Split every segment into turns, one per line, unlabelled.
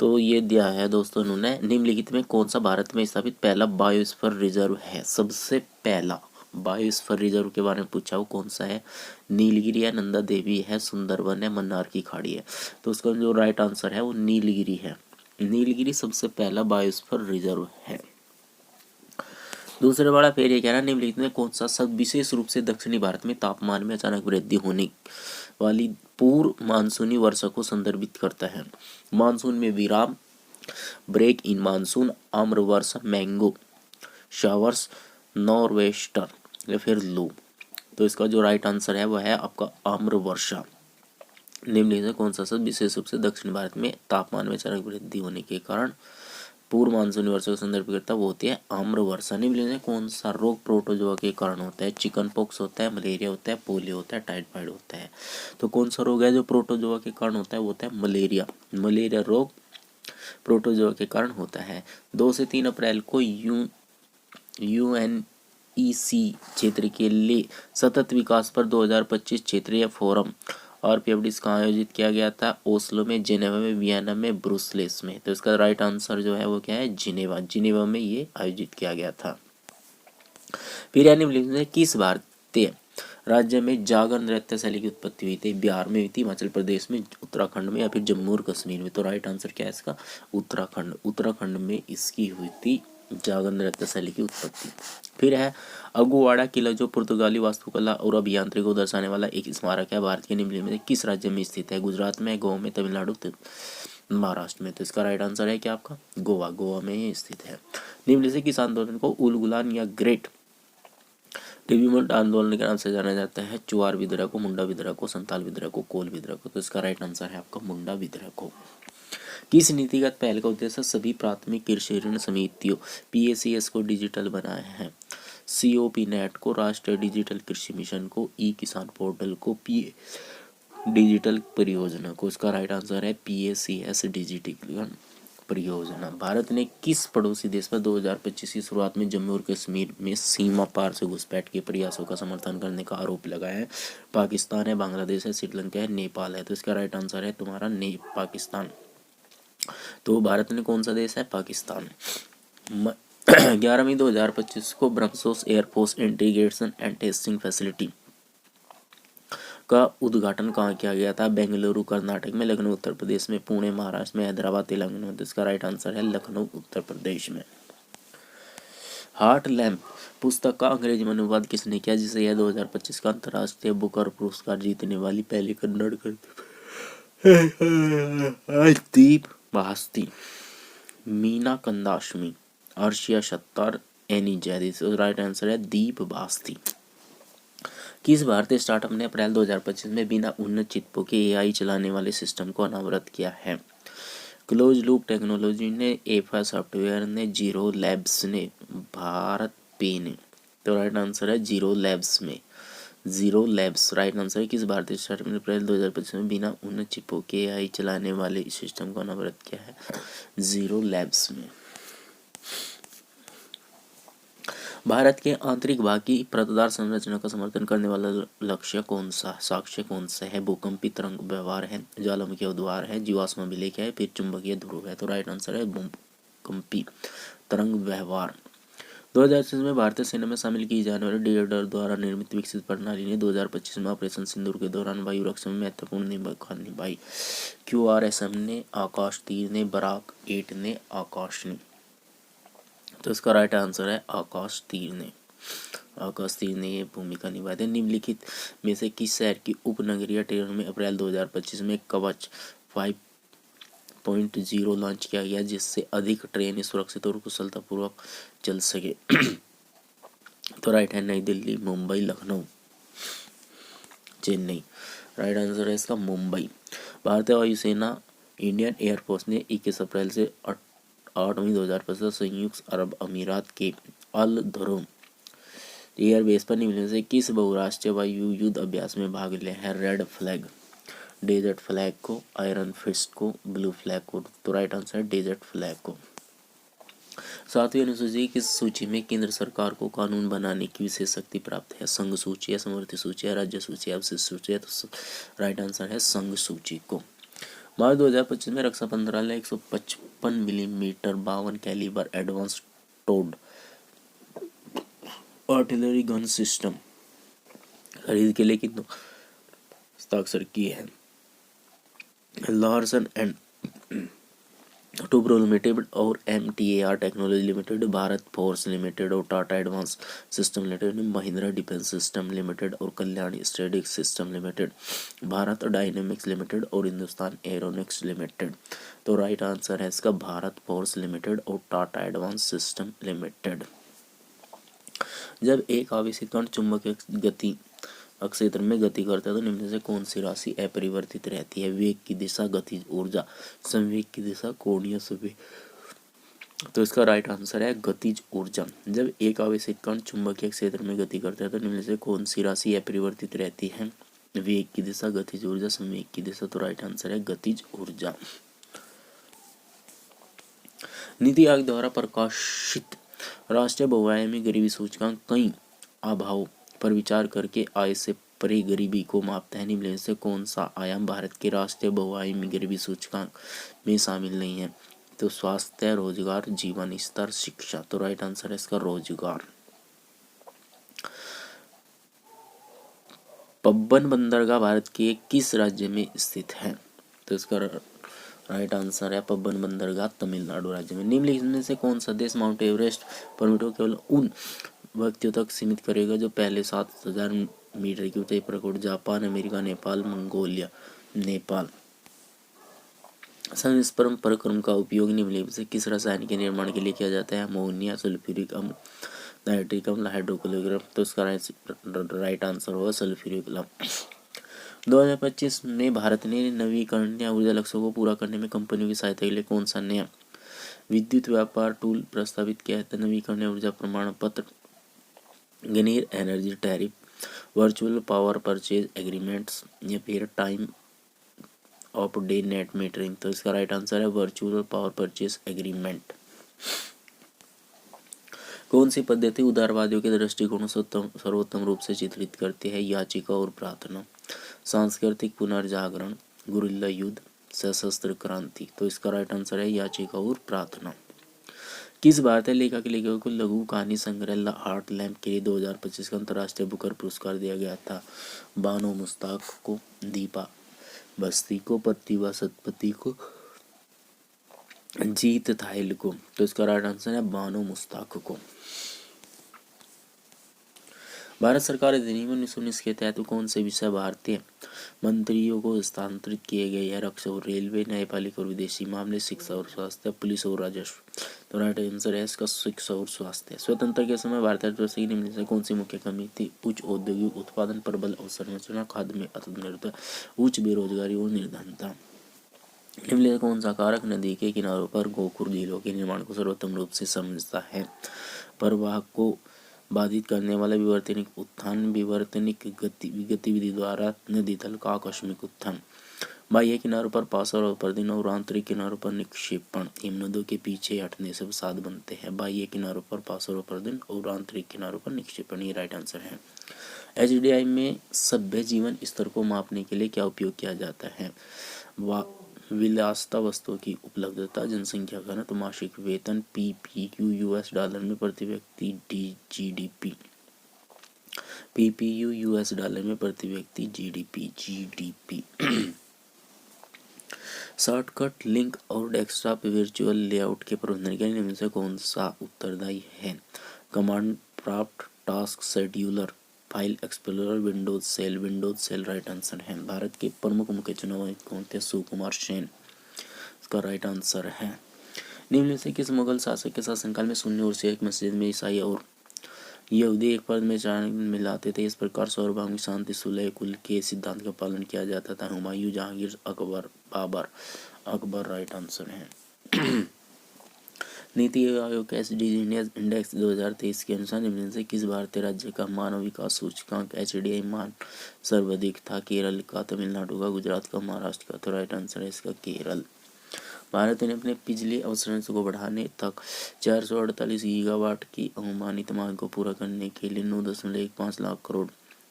तो ये दिया है दोस्तों उन्होंने, निम्नलिखित में कौन सा भारत में स्थापित पहला बायोस्फीयर रिजर्व है। सबसे पहला बायोस्फीयर रिजर्व के बारे में पूछा, वो कौन सा है। नीलगिरी है, नंदा देवी है, सुंदरबन है, मन्नार की खाड़ी है। तो उसका जो राइट आंसर है वो नीलगिरी है। नीलगिरी सबसे पहला बायोस्फीयर रिजर्व है। दूसरे वाला फिर ये कह रहा है, निम्नलिखित में कौन सा शब्द विशेष रूप से दक्षिणी भारत में तापमान में अचानक वृद्धि होने वाली पूर्व मानसूनी वर्षा को संदर्भित करता है। मानसून में विराम, ब्रेक इन मानसून, आम्र वर्षा, मैंगो शावर्स, नॉर्वेस्टर या फिर लू। तो इसका जो राइट आंसर है वह है आपका आम्र वर्षा। निम्नलिखित में कौन सा शब्द विशेष रूप से दक्षिण भारत में तापमान में अचानक वृद्धि होने के कारण पूर्व मानसूनी वर्षा को संदर्भित करता है, वो होती है आम्र वर्षा। निम्नलिखित में कौन सा रोग प्रोटोजोआ के कारण होता है। चिकन पॉक्स होता है, मलेरिया होता है, पोलियो होता है, टाइफाइड होता है। तो कौन सा रोग है जो प्रोटोजोआ के कारण होता है, वो होता है मलेरिया। मलेरिया रोग प्रोटोजोआ के कारण होता है। 2 से 3 अप्रैल को UNEC क्षेत्र के लिए सतत विकास पर 2025 क्षेत्रीय फोरम RPFDs कहाँ आयोजित किया गया था। ओस्लो में, जिनेवा में, वियना में, ब्रुसेल्स में। तो इसका राइट आंसर जो है वो क्या है, जिनेवा। जिनेवा में ये आयोजित किया गया था। फिर निम्नलिखित में किस भारतीय राज्य में जागर नृत्य शैली की उत्पत्ति हुई थी। बिहार में हुई थी, हिमाचल प्रदेश में, उत्तराखंड में या फिर जम्मू और कश्मीर में। तो राइट आंसर क्या है इसका, उत्तराखंड। उत्तराखंड में इसकी हुई थी जागर नृत्य शैली की उत्पत्ति। फिर है अगुवाड़ा किला, जो पुर्तगाली वास्तुकला और अभियांत्रिकी को दर्शाने वाला एक स्मारक है। भारत के निम्नलिखित में किस राज्य में स्थित है। गुजरात में, गोवा में, तमिलनाडु, महाराष्ट्र में। तो इसका राइट आंसर है क्या आपका, गोवा। गोवा में ये स्थित है। निम्नलिखित से किस आंदोलन को उलगुलान या ग्रेट टिबिमंट आंदोलन के नाम से जाना जाता है। चुआर विद्रोह को, मुंडा विद्रोह को, संताल विद्रोह को, कोल विद्रोह को। तो इसका राइट आंसर है आपका मुंडा विद्रोह को। किस नीतिगत पहल का उद्देश्य सभी प्राथमिक कृषि ऋण समितियों PACS को डिजिटल बनाया है। COP नेट को, राष्ट्रीय डिजिटल कृषि मिशन को, किसान पोर्टल को, डिजिटल परियोजना को। इसका राइट आंसर है PACS डिजिटल परियोजना। भारत ने किस पड़ोसी देश पर 2025 की शुरुआत में जम्मू और कश्मीर में सीमा पार से घुसपैठ के प्रयासों का समर्थन करने का आरोप लगाया है। पाकिस्तान है, बांग्लादेश है, श्रीलंका है, नेपाल है। तो इसका राइट आंसर है तुम्हारा पाकिस्तान। तो भारत ने कौन सा देश है, पाकिस्तान। 11 मई 2025 को BrahMos air force integration and testing facility का उद्घाटन कहाँ किया गया था। बेंगलुरु कर्नाटक में, लखनऊ उत्तर प्रदेश में, पुणे महाराष्ट्र में, हैदराबाद तेलंगाना में। तो इसका राइट आंसर है लखनऊ उत्तर प्रदेश में। हार्ट लैम्प पुस्तक का अंग्रेजी में अनुवाद किसने किया, जिसे यह 2025 का अंतर्राष्ट्रीय बुकर पुरस्कार जीतने वाली पहली कन्नड़ दीप भास्ती, मीना कंदाशमी, अर्शिया सत्तार, एनी जैदिस। राइट आंसर है दीप भास्ती। किस भारतीय स्टार्टअप ने अप्रैल 2025 में बिना उन्नत चिपों के AI चलाने वाले सिस्टम को अनावृत किया है। क्लोज लूप टेक्नोलॉजी ने, एफा सॉफ्टवेयर ने, जीरो लैब्स ने, भारत पे ने। तो राइट आंसर है जीरो लैब्स में। जीरो लैब्स राइट आंसर है। किस भारतीय स्टार्टअप ने अप्रैल 2025 में बिना उन्नत चिपों के AI चलाने वाले सिस्टम को अनावृत किया है, जीरो लैब्स में। भारत के आंतरिक भाग की परतदार संरचना का समर्थन करने वाला लक्ष्य कौन सा, साक्ष्य कौन सा है। भूकंपी तरंग व्यवहार है, ज्वालामुखी उद्वार है, जीवाश्म अभिलेख है, फिर चुंबकीय ध्रुव है। तो राइट आंसर है भूकंपी तरंग व्यवहार। 2025 में भारतीय सेना में शामिल की जाने वाली डीआरडीओ द्वारा निर्मित विकसित प्रणाली ने 2025 में ऑपरेशन सिंदूर के दौरान वायु रक्षा में महत्वपूर्ण भूमिका निभाई। QRSM ने, आकाश तीर ने, बराक 8 ने, आकाश ने। तो इसका राइट आंसर है आकाश तीर ने। आकाश तीर ने ये भूमिका निभाई थी। निम्नलिखित में से किस शहर की उपनगरीय ट्रेन में अप्रैल 2025 में कवच 5.0 लॉन्च किया गया, जिससे अधिक ट्रेन सुरक्षित और कुशलतापूर्वक चल सके। तो राइट है नई दिल्ली, मुंबई, लखनऊ, चेन्नई। राइट आंसर है इसका मुंबई। भारतीय वायुसेना इंडियन एयरफोर्स ने 21 अप्रैल से 8 मई 2025 संयुक्त अरब अमीरात के अल धुरम एयरबेस पर निम्नलिखित से किस बहुराष्ट्रीय वायु युद्ध अभ्यास में भाग लिया है। रेड फ्लैग, डेजर्ट फ्लैग को, आयरन फिस्ट को, ब्लू फ्लैग को। तो राइट आंसर है डेजर्ट फ्लैग को। 7वीं अनुसूची किस सूची में केंद्र सरकार को कानून बनाने की विशेष शक्ति प्राप्त है। संघ सूची है, समवर्ती सूची है, राज्य सूची है, अवशिष्ट सूची है। तो राइट आंसर है संघ सूची को। मार्च 2025 में रक्षा मंत्रालय 155 millimetre 52 calibre advance towed artillery gun system खरीद के लिए कितनों हस्ताक्षर किए हैं। लार्सन एंड टुब्रो लिमिटेड और MTAR technology limited, Bharat forge limited और Tata advance system limited, Mahindra defence system limited और Kalyani strategic system limited, Bharat dynamics limited और हिंदुस्तान एरोनॉटिक्स लिमिटेड। तो राइट आंसर है इसका भारत फोर्स लिमिटेड और टाटा एडवांस सिस्टम लिमिटेड। जब एक आवेशित कण चुंबकीय गति क्षेत्र में गति करता है तो निम्न से कौन सी राशि अपरिवर्तित रहती है। वेग की दिशा, गतिज ऊर्जा, संवेग की दिशा, कोणीय संवेग। तो इसका राइट आंसर है गतिज ऊर्जा। जब एक आवेशित कण चुंबकीय क्षेत्र में गति करता है तो निम्न से कौन सी राशि अपरिवर्तित रहती है। वेग की दिशा, गतिज ऊर्जा, संवेग की दिशा। तो राइट आंसर है गतिज ऊर्जा। नीति आयोग द्वारा प्रकाशित राष्ट्रीय बहुआयामी गरीबी सूचकांक कई अभावों पर विचार करके आय से परे गरीबी को मापता है। निम्नलिखित से कौन सा आयाम भारत के राष्ट्रीय बहुआयामी गरीबी सूचकांक में शामिल नहीं है। तो स्वास्थ्य, रोजगार, जीवन स्तर, शिक्षा। तो राइट आंसर है इसका रोजगार। पब्बन बंदरगाह भारत के किस राज्य में स्थित है। तो इसका राइट आंसर है पब्बन बंदरगाह तमिलनाडु राज्य में। निम्नलिखित में से कौन सा देश माउंट एवरेस्ट परमिट को केवल उन व्यक्तियों तक सीमित करेगा जो पहले 7000 मीटर की ऊंचाई पर record. Japan, America, Nepal, Mongolia. Nepal. संस्पर्म परक्रम का उपयोग निम्नलिखित से किस रसायन के निर्माण के लिए किया जाता है। अमोनिया, सल्फ्यूरिक अम्ल, नाइट्रिक अम्ल, हाइड्रोक्लोरिक। तो इसका राइट आंसर होगा सल्फ्यूरिक अम्ल। 2025 में भारत ने नवीकरणीय ऊर्जा लक्ष्यों को पूरा करने में कंपनियों की सहायता के लिए कौन सा नया विद्युत व्यापार टूल प्रस्तावित किया है। नवीकरणीय ऊर्जा प्रमाण पत्र, green energy tariff, virtual power purchase agreements या फिर time of day net metering. तो इसका राइट आंसर है वर्चुअल पावर परचेज एग्रीमेंट। कौन सी पद्धति उदारवादियों के दृष्टिकोण से सर्वोत्तम रूप से चित्रित करती है। याचिका और प्रार्थना, सांस्कृतिक पुनर्जागरण, गुरिल्ला युद्ध, सशस्त्र क्रांति। तो इसका राइट आंसर है याचिका और प्रार्थना। किस भारतीय लेखक के लेखकों को लघु कहानी संग्रह हार्ट लैम्प के लिए 2025 का अंतर्राष्ट्रीय बुकर पुरस्कार दिया गया था। बानो मुश्ताक को, दीपा बस्ती को, प्रतिभा सतपथी को, जीत थाइल को। तो इसका राइट आंसर है बानो मुश्ताक को। भारत सरकार अधिनियम 1919 के तहत कौन से विषय भारतीय मंत्रियों को स्थानांतरित किए गए हैं। रक्षा और रेलवे, न्यायपालिका और विदेशी मामले, शिक्षा और स्वास्थ्य, पुलिस और राजस्व। तो राइट आंसर है इसका शिक्षा और स्वास्थ्य। स्वतंत्रता के समय भारतीय अर्थव्यवस्था की निम्न से कौन सी मुख्य कमी थी। उच्च औद्योगिक उत्पादन, प्रबल अवसंरचना, खाद्य में आत्मनिर्भरता, उच्च बेरोजगारी और निर्धनता। निम्नलिखित कौन सा कारक नदी के किनारों पर गोखुर झीलों के निर्माण को सर्वोत्तम रूप से समझता है। प्रवाह को बाधित करने वाला विवर्तनिक उत्थान, विवर्तनिक गतिविधि द्वारा नदी तल का आकस्मिक उत्थान, बाह्य किनारों पर पास और अपरदन और आंतरिक किनारों पर निक्षेपण हिमनदों के पीछे हटने से साध बनते हैं। बाह्य किनारों पर पास और अपरदन और आंतरिक किनारों पर निक्षेपण। ये राइट आंसर है। HDI में सभ्य जीवन स्तर को मापने के लिए क्या उपयोग किया जाता है। विलासिता वस्तुओं की उपलब्धता, जनसंख्या घनत्व, मासिक वेतन, PPU US डॉलर में प्रति व्यक्ति GDP, PPU US डॉलर में प्रति व्यक्ति GDP। शॉर्टकट लिंक और डेस्कटॉप वर्चुअल लेआउट के प्रबंधन के लिए निम्न से कौन सा उत्तरदायी है। Command prompt, task scheduler, file explorer, Windows shell. Right answer है। भारत के प्रमुख मुख्य चुनाव आयुक्त कौन थे। सुकुमार सेन। इसका राइट आंसर है। निम्न से किस मुगल शासक के शासनकाल में सुन्नी और शिया मस्जिद में ईसाई और यहूदी एक पद में चार मिलाते थे। इस प्रकार सार्वभौमिक शांति सुलह कुल के सिद्धांत का पालन किया जाता था। हुमायूं, जहांगीर, अकबर, बाबर। अकबर राइट आंसर है। नीति आयोग का SDG इंडेक्स 2023 के अनुसार निम्न से किस भारतीय राज्य का मानव विकास सूचकांक HDI मान सर्वाधिक था। केरल का, तमिलनाडु का, गुजरात का, महाराष्ट्र का। तो राइट आंसर है इसका केरल। भारत ने अपने बिजली अवसंरचना को बढ़ाने तक 448 गीगावाट की अनुमानित मांग को पूरा करने के लिए 9.15 लाख करोड़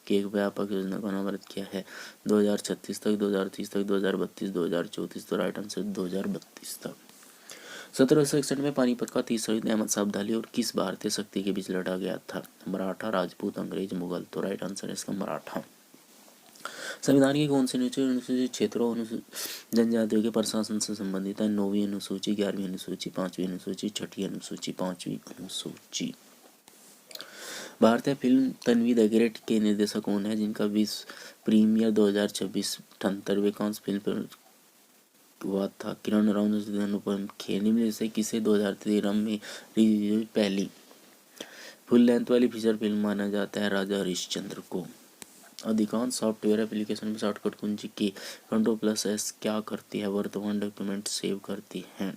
की एक व्यापक योजना का अनावृत किया है? 2036 तक, 2030 तक, 2032, 2034। तो राइट आंसर 2032 तक। 1761 में पानीपत का तीसरा युद्ध अहमद शाह अब्दाली और किस भारतीय शक्ति के बीच लड़ा गया था? मराठा, राजपूत, अंग्रेज, मुगल। तो राइट आंसर है इसका मराठा। संविधान की कौन सी अनुसूचित क्षेत्रों जनजातियों के प्रशासन से संबंधित है? 9वीं अनुसूची, 11वीं अनुसूची, 5वीं अनुसूची, 6ठी अनुसूची, 5वीं अनुसूची। भारतीय फिल्म तन्वी द ग्रेट के निर्देशक कौन है जिनका विश्व प्रीमियर 2026 78वें कांस फिल्म हुआ था? किरण राव, अनुपम खेर। निम्न से किसे 2013 में रिलीज हुई पहली फुल लेंथ वाली फीचर फिल्म माना जाता है? राजा हरिश्चंद्र को। अधिकांश सॉफ्टवेयर एप्लीकेशन में शॉर्टकट कुंजी की Ctrl+S क्या करती है? वर्तमान डॉक्यूमेंट सेव करती है।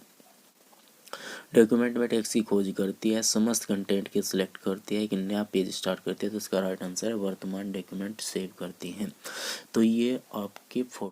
डॉक्यूमेंट में टेक्स्ट की खोज करती है, समस्त कंटेंट के सिलेक्ट करती है, एक नया पेज स्टार्ट करती है। तो इसका राइट आंसर है वर्तमान डॉक्यूमेंट सेव करती है। तो ये आपके फोटो